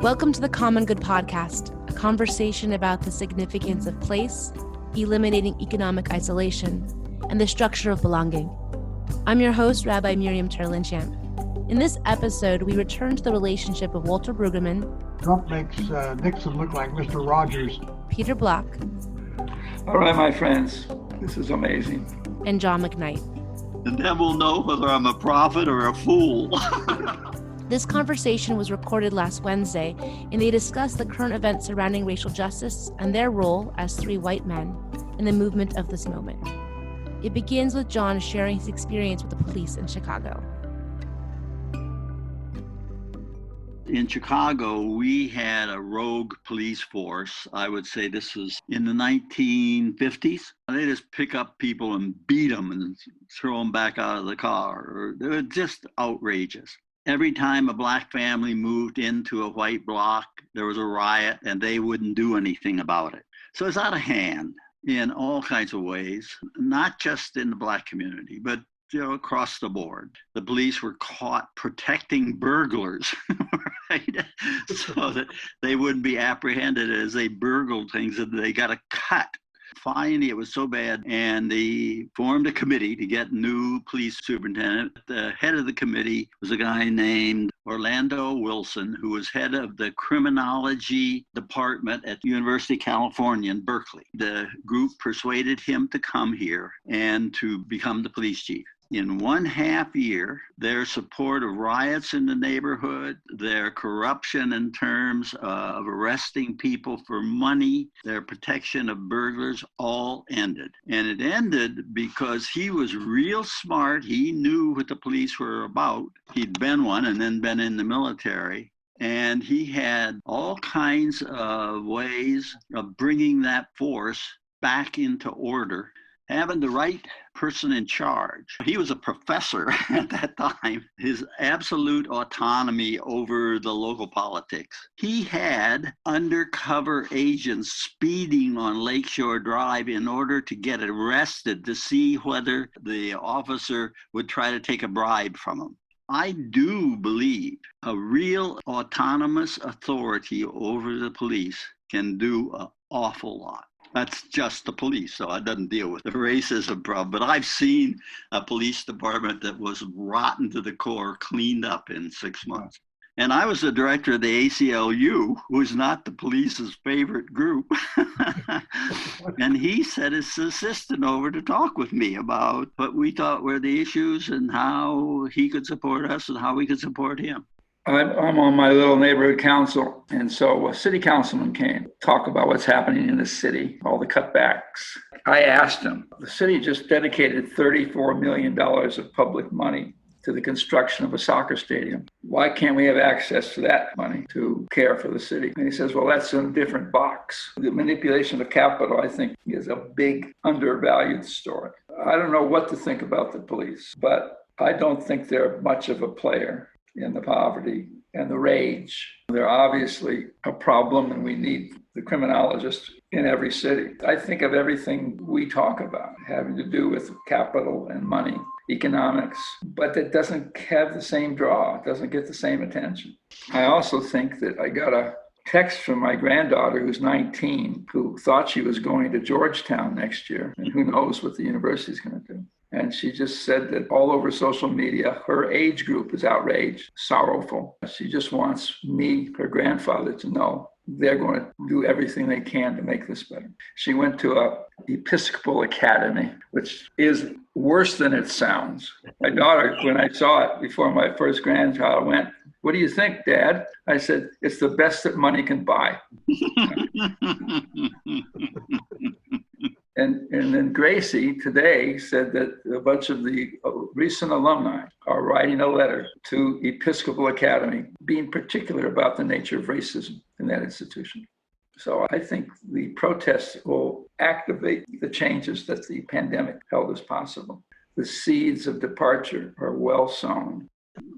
Welcome to the Common Good Podcast, a conversation about the significance of place, eliminating economic isolation, and the structure of belonging. I'm your host, Rabbi Miriam Terlinchamp. In this episode, we return to the relationship of Walter Brueggemann. Trump makes Nixon look like Mr. Rogers. Peter Block. All right, my friends, this is amazing. And John McKnight. And then we'll know whether I'm a prophet or a fool. This conversation was recorded last Wednesday, and they discussed the current events surrounding racial justice and their role as three white men in the movement of this moment. It begins with John sharing his experience with the police in Chicago. In Chicago, we had a rogue police force. I would say this was in the 1950s. They just pick up people and beat them and throw them back out of the car. They were just outrageous. Every time a black family moved into a white block, there was a riot and they wouldn't do anything about it. So it's out of hand in all kinds of ways, not just in the black community, but across the board. The police were caught protecting burglars, right? So that they wouldn't be apprehended as they burgled things and they got a cut. Finally, it was so bad, and they formed a committee to get new police superintendent. The head of the committee was a guy named Orlando Wilson, who was head of the criminology department at the University of California in Berkeley. The group persuaded him to come here and to become the police chief. In 1.5 years, their support of riots in the neighborhood, their corruption in terms of arresting people for money, their protection of burglars, all ended. And it ended because he was real smart. He knew what the police were about. He'd been one and then been in the military. And he had all kinds of ways of bringing that force back into order, having the right person in charge. He was a professor at that time. His absolute autonomy over the local politics. He had undercover agents speeding on Lakeshore Drive in order to get arrested to see whether the officer would try to take a bribe from him. I do believe a real autonomous authority over the police can do an awful lot. That's just the police, so it doesn't deal with the racism problem. But I've seen a police department that was rotten to the core cleaned up in 6 months. And I was the director of the ACLU, who's not the police's favorite group. And he sent his assistant over to talk with me about what we thought were the issues and how he could support us and how we could support him. I'm on my little neighborhood council, and so a city councilman came to talk about what's happening in the city, all the cutbacks. I asked him, the city just dedicated $34 million of public money to the construction of a soccer stadium. Why can't we have access to that money to care for the city? And he says, well, that's in a different box. The manipulation of capital, I think, is a big undervalued story. I don't know what to think about the police, but I don't think they're much of a player in the poverty and the rage. They're obviously a problem, and we need the criminologists in every city. I think of everything we talk about having to do with capital and money, economics, but it doesn't have the same draw. It doesn't get the same attention. I also think that I got a text from my granddaughter, who's 19, who thought she was going to Georgetown next year, and who knows what the university is going to do. And she just said that all over social media, her age group is outraged, sorrowful. She just wants me, her grandfather, to know they're going to do everything they can to make this better. She went to a Episcopal academy, which is worse than it sounds. My daughter, when I saw it before my first grandchild went, "What do you think, Dad?" I said, "It's the best that money can buy." And then Gracie today said that a bunch of the recent alumni are writing a letter to Episcopal Academy, being particular about the nature of racism in that institution. So I think the protests will activate the changes that the pandemic held as possible. The seeds of departure are well sown.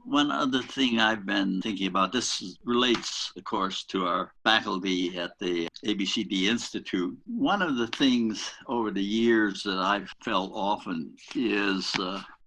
One other thing I've been thinking about, this relates, of course, to our faculty at the ABCD Institute. One of the things over the years that I've felt often is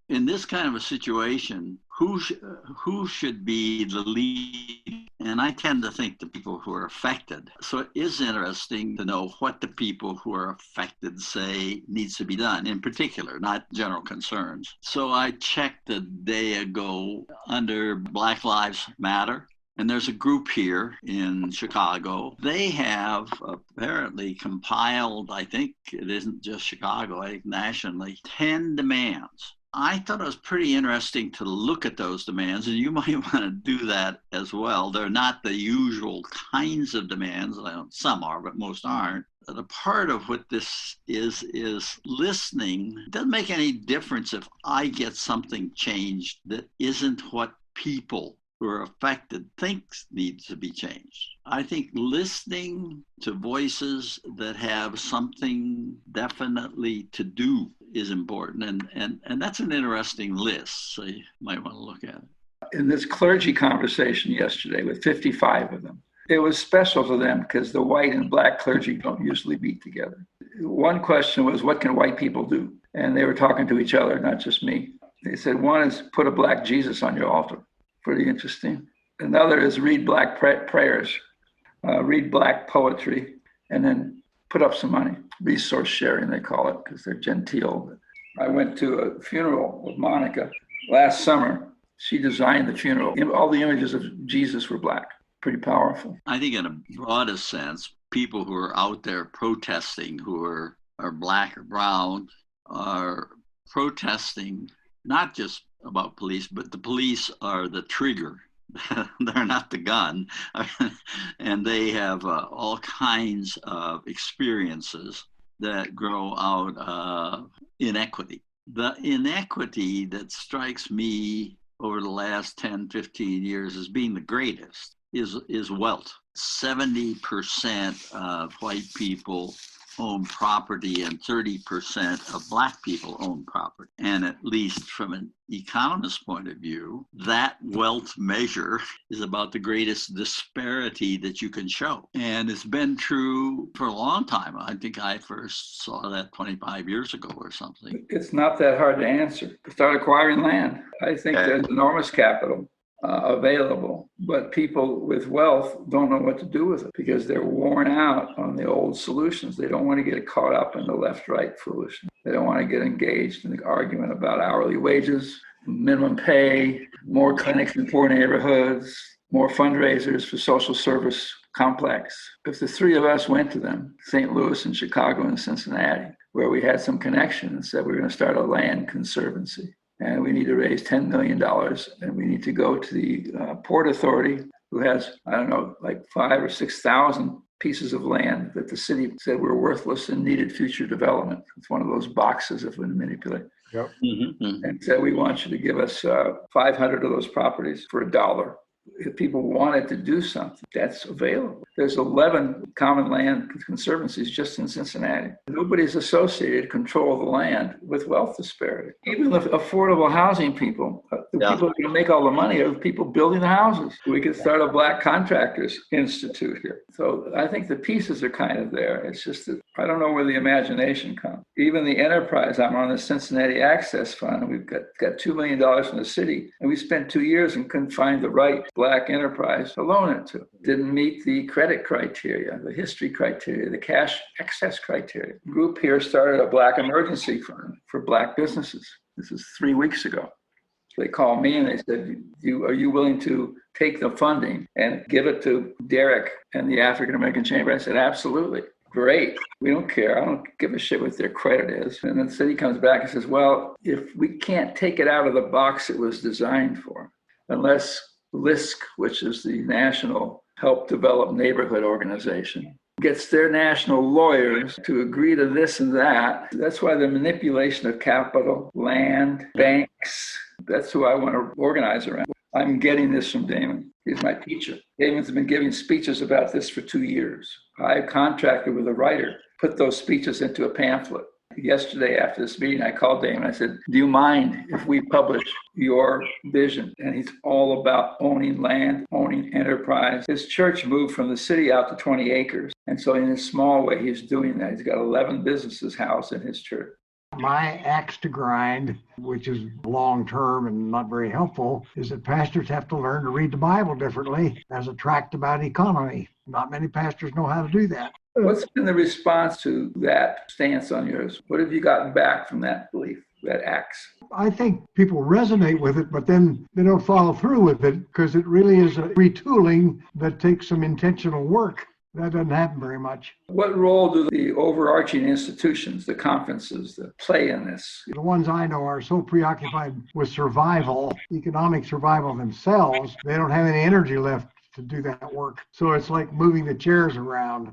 in this kind of a situation, who should be the lead? And I tend to think the people who are affected. So it is interesting to know what the people who are affected say needs to be done, in particular, not general concerns. So I checked a day ago under Black Lives Matter. And there's a group here in Chicago. They have apparently compiled, I think it isn't just Chicago, I think nationally, 10 demands. I thought it was pretty interesting to look at those demands, and you might want to do that as well. They're not the usual kinds of demands. Some are, but most aren't. The part of what this is listening. It doesn't make any difference if I get something changed that isn't what people who are affected thinks needs to be changed. I think listening to voices that have something definitely to do is important. And that's an interesting list, so you might want to look at it. In this clergy conversation yesterday with 55 of them, it was special to them because the white and black clergy don't usually meet together. One question was, what can white people do? And they were talking to each other, not just me. They said, one is put a black Jesus on your altar. Pretty interesting. Another is read black prayers, read black poetry, and then put up some money. Resource sharing, they call it, because they're genteel. I went to a funeral of Monica last summer. She designed the funeral. All the images of Jesus were black. Pretty powerful. I think in a broader sense, people who are out there protesting, who are black or brown, are protesting not just about police, but the police are the trigger. They're not the gun. And they have all kinds of experiences that grow out of inequity. The inequity that strikes me over the last 10, 15 years as being the greatest is wealth. 70% of white people own property and 30% of black people own property. And at least from an economist's point of view, that wealth measure is about the greatest disparity that you can show. And it's been true for a long time. I think I first saw that 25 years ago or something. It's not that hard to answer. Start acquiring land. I think there's enormous capital available, but people with wealth don't know what to do with it because they're worn out on the old solutions. They don't want to get caught up in the left-right foolishness. They don't want to get engaged in the argument about hourly wages, minimum pay, more clinics in poor neighborhoods, more fundraisers for social service complex. If the three of us went to them, St. Louis and Chicago and Cincinnati, where we had some connection and said we're going to start a land conservancy, and we need to raise $10 million, and we need to go to the Port Authority, who has, I don't know, like 5,000 or 6,000 pieces of land that the city said were worthless and needed future development. It's one of those boxes if we manipulate. Yep. Mm-hmm. And said, we want you to give us 500 of those properties for $1. If people wanted to do something, that's available. There's 11 common land conservancies just in Cincinnati. Nobody's associated control of the land with wealth disparity. Even the affordable housing people, the people who are going to make all the money are the people building the houses. We could start a Black Contractors Institute here. So I think the pieces are kind of there. It's just that I don't know where the imagination comes. Even the enterprise, I'm on the Cincinnati Access Fund, and we've got $2 million from the city, and we spent 2 years and couldn't find the right Black enterprise to loan it to. Didn't meet the credit criteria, the history criteria, the cash access criteria. The group here started a Black emergency fund for Black businesses. This is 3 weeks ago. They called me and they said, are you willing to take the funding and give it to Derek and the African American Chamber? I said, absolutely. Great. We don't care. I don't give a shit what their credit is. And then the city comes back and says, well, if we can't take it out of the box it was designed for, unless LISC, which is the National Help Develop Neighborhood Organization, gets their national lawyers to agree to this and that. That's why the manipulation of capital, land, banks, that's who I want to organize around. I'm getting this from Damon. He's my teacher. Damon's been giving speeches about this for 2 years. I contracted with a writer, put those speeches into a pamphlet. Yesterday after this meeting, I called Damon. I said, do you mind if we publish your vision? And he's all about owning land, owning enterprise. His church moved from the city out to 20 acres. And so in a small way, he's doing that. He's got 11 businesses housed in his church. My axe to grind, which is long-term and not very helpful, is that pastors have to learn to read the Bible differently as a tract about economy. Not many pastors know how to do that. What's been the response to that stance on yours? What have you gotten back from that belief, that axe? I think people resonate with it, but then they don't follow through with it because it really is a retooling that takes some intentional work. That doesn't happen very much. What role do the overarching institutions, the conferences, play in this? The ones I know are so preoccupied with survival, economic survival themselves, they don't have any energy left to do that work. So it's like moving the chairs around.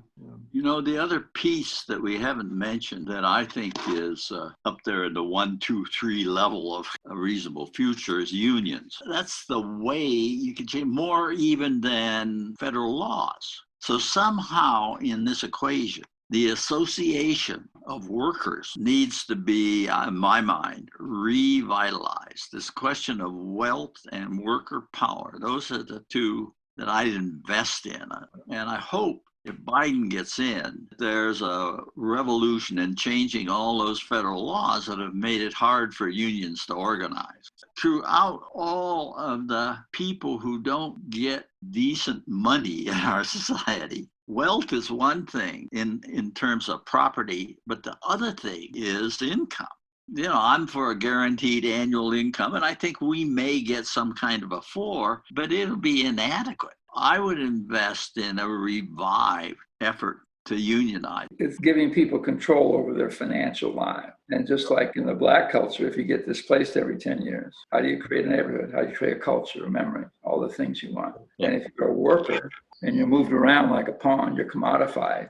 You know, the other piece that we haven't mentioned that I think is up there in the 1, 2, 3 level of a reasonable future is unions. That's the way you can change more even than federal laws. So somehow in this equation, the association of workers needs to be, in my mind, revitalized. This question of wealth and worker power, those are the two that I'd invest in. And I hope if Biden gets in, there's a revolution in changing all those federal laws that have made it hard for unions to organize. Throughout all of the people who don't get decent money in our society, wealth is one thing in terms of property, but the other thing is income. You know, I'm for a guaranteed annual income, and I think we may get some kind of a floor, but it'll be inadequate. I would invest in a revived effort to unionize. It's giving people control over their financial life. And just like in the Black culture, if you get displaced every 10 years, how do you create a neighborhood? How do you create a culture, a memory, all the things you want? And if you're a worker and you're moved around like a pawn, you're commodified.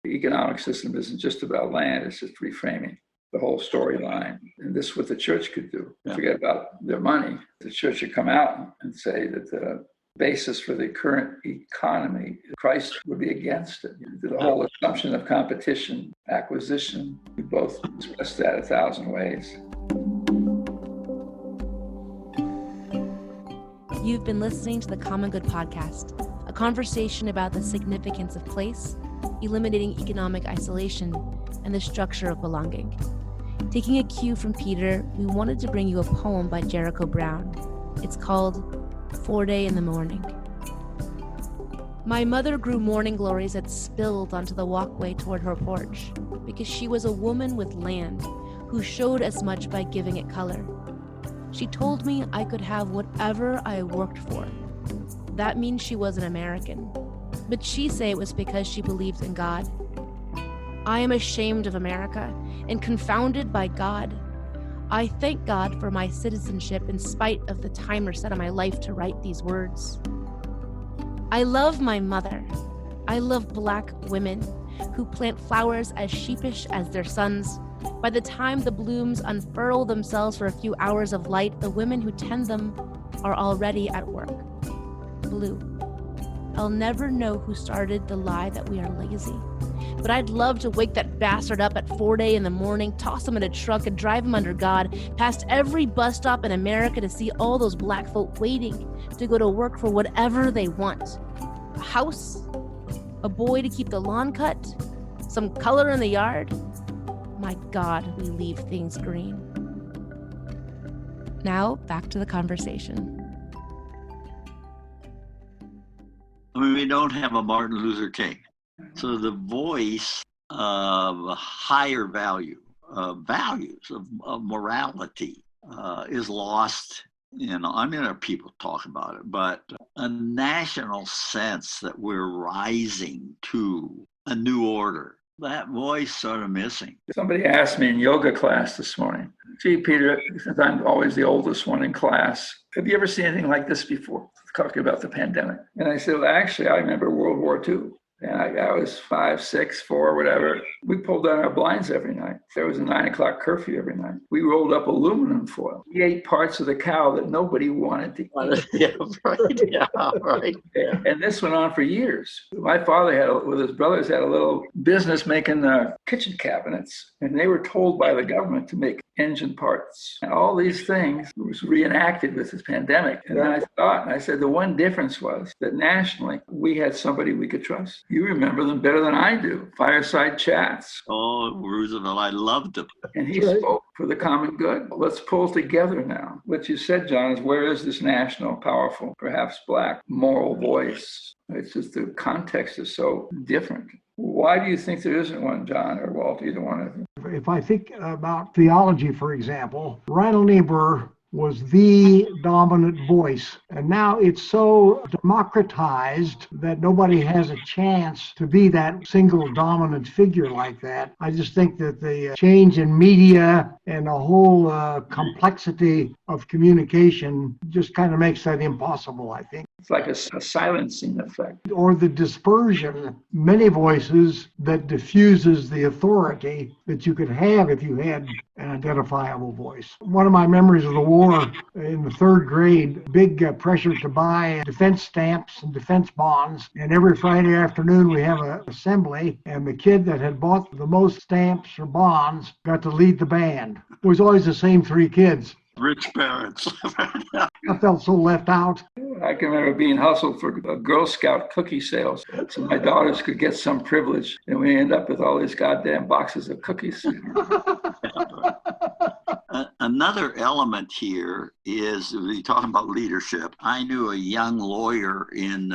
The economic system isn't just about land, it's just reframing the whole storyline. And this is what the church could do. Forget about their money. The church should come out and say that the basis for the current economy, Christ would be against it. The whole assumption of competition, acquisition, we both express that 1,000 ways. You've been listening to the Common Good Podcast, a conversation about the significance of place, eliminating economic isolation, and the structure of belonging. Taking a cue from Peter, we wanted to bring you a poem by Jericho Brown. It's called 4 Day in the Morning. My mother grew morning glories that spilled onto the walkway toward her porch because she was a woman with land who showed as much by giving it color. She told me I could have whatever I worked for. That means she was an American, but she say it was because she believed in God. I am ashamed of America and confounded by God. I thank God for my citizenship in spite of the timer set on my life to write these words. I love my mother. I love Black women who plant flowers as sheepish as their sons. By the time the blooms unfurl themselves for a few hours of light, the women who tend them are already at work. Blue. I'll never know who started the lie that we are lazy. But I'd love to wake that bastard up at 4 day in the morning, toss him in a truck and drive him under God, past every bus stop in America to see all those Black folk waiting to go to work for whatever they want. A house, a boy to keep the lawn cut, some color in the yard. My God, we leave things green. Now, back to the conversation. I mean, we don't have a Martin Luther King. So the voice of a higher value, values of morality is lost. You know, I mean, our people talk about it, but a national sense that we're rising to a new order, that voice sort of missing. Somebody asked me in yoga class this morning, gee, Peter, since I'm always the oldest one in class, have you ever seen anything like this before? Talking about the pandemic. And I said, well, actually, I remember World War II. And I was 5, 6, 4, whatever. We pulled down our blinds every night. There was a 9 o'clock curfew every night. We rolled up aluminum foil. We ate parts of the cow that nobody wanted to eat. Yeah, right. Yeah, right. Yeah. And this went on for years. My father with his brothers, had a little business making kitchen cabinets. And they were told by the government to make engine parts. And all these things was reenacted with this pandemic. And I thought, and I said, the one difference was that nationally, we had somebody we could trust. You remember them better than I do. Fireside chats. Oh, Roosevelt, I loved him. And he spoke for the common good. Let's pull together now. What you said, John, is where is this national, powerful, perhaps black, moral voice? It's just the context is so different. Why do you think there isn't one, John or Walt, either one of you? If I think about theology, for example, Reinhold Niebuhr was the dominant voice. And now it's so democratized that nobody has a chance to be that single dominant figure like that. I just think that the change in media and the whole complexity of communication just kind of makes that impossible, I think. It's like a silencing effect. Or the dispersion, many voices that diffuses the authority that you could have if you had an identifiable voice. One of my memories of the war in the third grade, big pressure to buy defense stamps and defense bonds. And every Friday afternoon we have an assembly, and the kid that had bought the most stamps or bonds got to lead the band. It was always the same three kids. Rich parents. I felt so left out. I can remember being hustled for Girl Scout cookie sales so my daughters could get some privilege, and we end up with all these goddamn boxes of cookies. Another element here is, we're talking about leadership. I knew a young lawyer in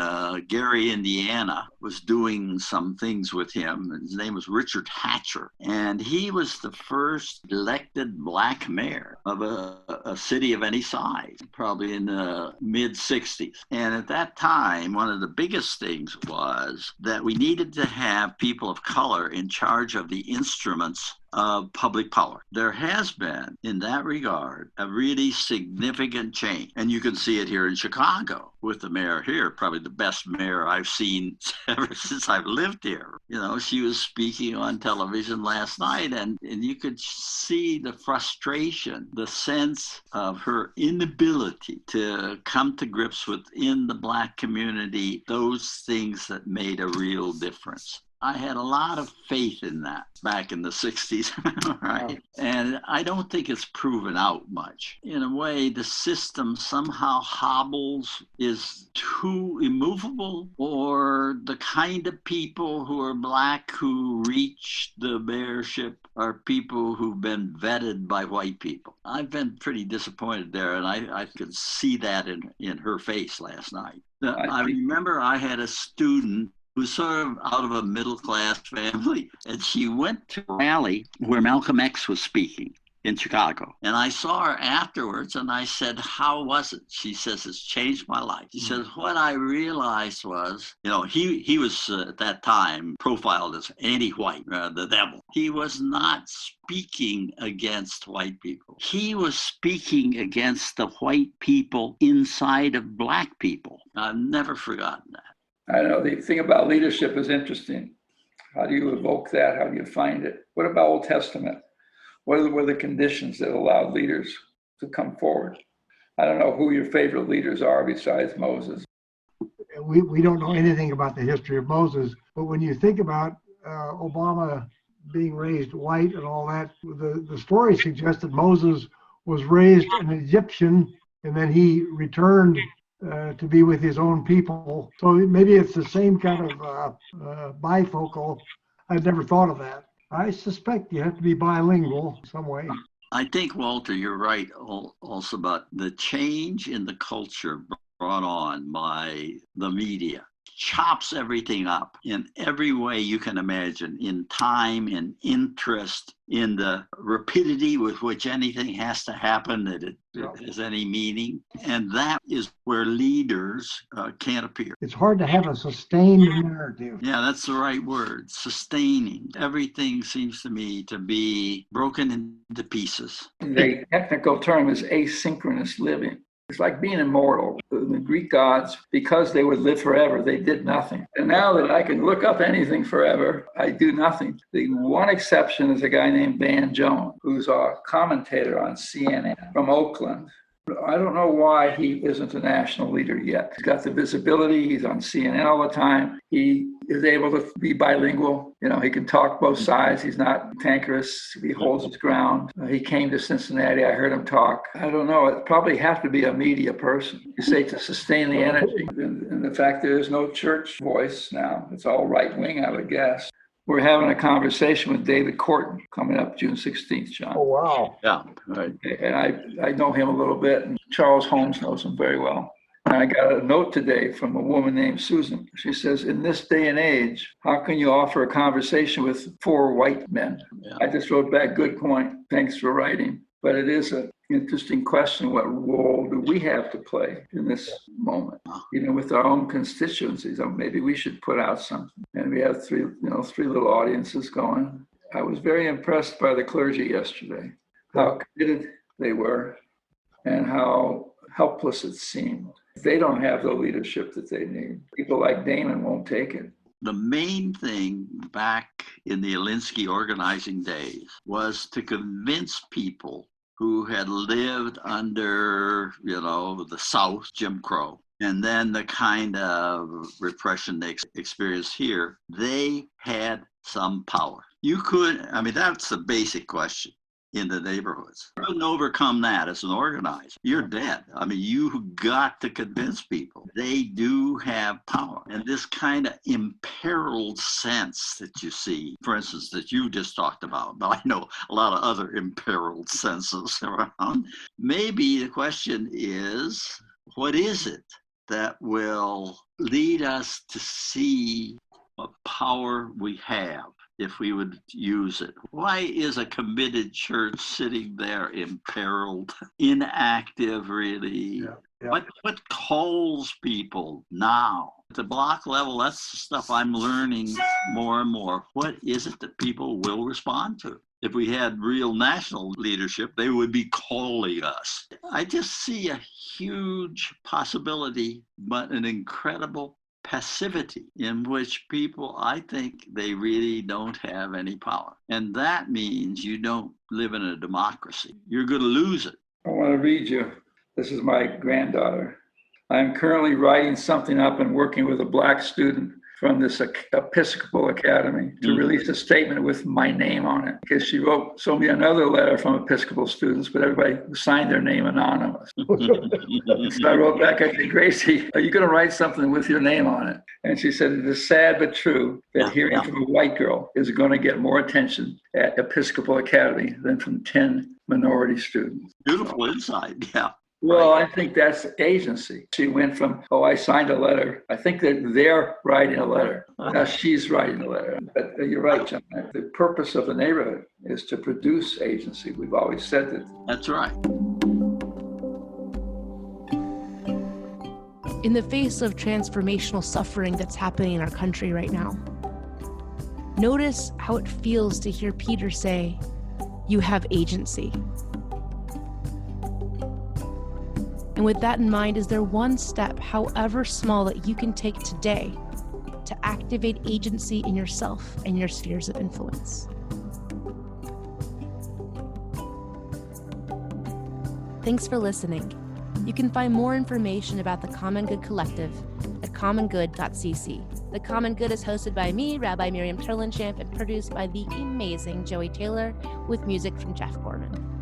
Gary, Indiana, was doing some things with him. His name was Richard Hatcher, and he was the first elected black mayor of a city of any size, probably in the mid-60s. And at that time, one of the biggest things was that we needed to have people of color in charge of the instruments of public power. There has been, in that regard, a really significant change. And you can see it here in Chicago with the mayor here, probably the best mayor I've seen ever since I've lived here. You know, she was speaking on television last night, and you could see the frustration, the sense of her inability to come to grips within the black community, those things that made a real difference. I had a lot of faith in that back in the 60s, right? And I don't think it's proven out much. In a way, the system somehow hobbles, is too immovable, or the kind of people who are black who reach the mayorship are people who've been vetted by white people. I've been pretty disappointed there, and I could see that in her face last night. I remember I had a student who's sort of out of a middle-class family, and she went to a rally where Malcolm X was speaking in Chicago. And I saw her afterwards, and I said, how was it? She says, it's changed my life. She says, what I realized was, you know, he was at that time profiled as anti-white, the devil. He was not speaking against white people. He was speaking against the white people inside of black people. I've never forgotten that. I know the thing about leadership is interesting. How do you evoke that? How do you find it? What about Old Testament? What were the conditions that allowed leaders to come forward? I don't know who your favorite leaders are besides Moses. We don't know anything about the history of Moses, but when you think about Obama being raised white and all that, the story suggests that Moses was raised an Egyptian, and then he returned to be with his own people. So maybe it's the same kind of bifocal. I'd never thought of that. I suspect you have to be bilingual some way. I think, Walter, you're right also about the change in the culture brought on by the media. Chops everything up in every way you can imagine, in time, in interest, in the rapidity with which anything has to happen, that it has any meaning. And that is where leaders can't appear. It's hard to have a sustained narrative. Yeah, that's the right word, sustaining. Everything seems to me to be broken into pieces. The technical term is asynchronous living. It's like being immortal. The Greek gods, because they would live forever, they did nothing. And now that I can look up anything forever, I do nothing. The one exception is a guy named Van Jones, who's a commentator on CNN from Oakland. I don't know why he isn't a national leader yet. He's got the visibility. He's on CNN all the time. He is able to be bilingual. He can talk both sides. He's not cantankerous. He holds his ground. He came to Cincinnati. I heard him talk. I don't know. It probably has to be a media person. You say to sustain the energy. And the fact there is no church voice now. It's all right wing, I would guess. We're having a conversation with David Corton coming up June 16th, John. Oh, wow. Yeah, right. And I know him a little bit, and Charles Holmes knows him very well. And I got a note today from a woman named Susan. She says, in this day and age, how can you offer a conversation with 4 white men? Yeah. I just wrote back, good point. Thanks for writing. But it is an interesting question. What role do we have to play in this moment? Even with our own constituencies, maybe we should put out something. And we have 3 little audiences going. I was very impressed by the clergy yesterday, how committed they were and how helpless it seemed. They don't have the leadership that they need. People like Damon won't take it. The main thing back in the Alinsky organizing days was to convince people who had lived under, the South, Jim Crow, and then the kind of repression they experienced here, they had some power. That's the basic question in the neighborhoods. You couldn't overcome that as an organizer. You're dead. You got to convince people they do have power. And this kind of imperiled sense that you see, for instance, that you just talked about, but I know a lot of other imperiled senses around. Maybe the question is, what is it that will lead us to see what power we have if we would use it? Why is a committed church sitting there imperiled, inactive, really? Yeah. What calls people now? At the block level, that's the stuff I'm learning more and more. What is it that people will respond to? If we had real national leadership, they would be calling us. I just see a huge possibility, but an incredible passivity in which people, I think they really don't have any power. And that means you don't live in a democracy. You're going to lose it. I want to read you. This is my granddaughter. I'm currently writing something up and working with a Black student from this Episcopal Academy to release a statement with my name on it. Because she sold me another letter from Episcopal students, but everybody signed their name anonymous. So I wrote back, I said, Gracie, are you going to write something with your name on it? And she said, it is sad but true that hearing from a white girl is going to get more attention at Episcopal Academy than from 10 minority students. Beautiful insight, yeah. Well, I think that's agency. She went from, I signed a letter. I think that they're writing a letter. Now she's writing a letter. But you're right, John. The purpose of the neighborhood is to produce agency. We've always said that. That's right. In the face of transformational suffering that's happening in our country right now, notice how it feels to hear Peter say, you have agency. And with that in mind, is there one step, however small, that you can take today to activate agency in yourself and your spheres of influence? Thanks for listening. You can find more information about the Common Good Collective at commongood.cc. The Common Good is hosted by me, Rabbi Miriam Turlinchamp, and produced by the amazing Joey Taylor with music from Jeff Gorman.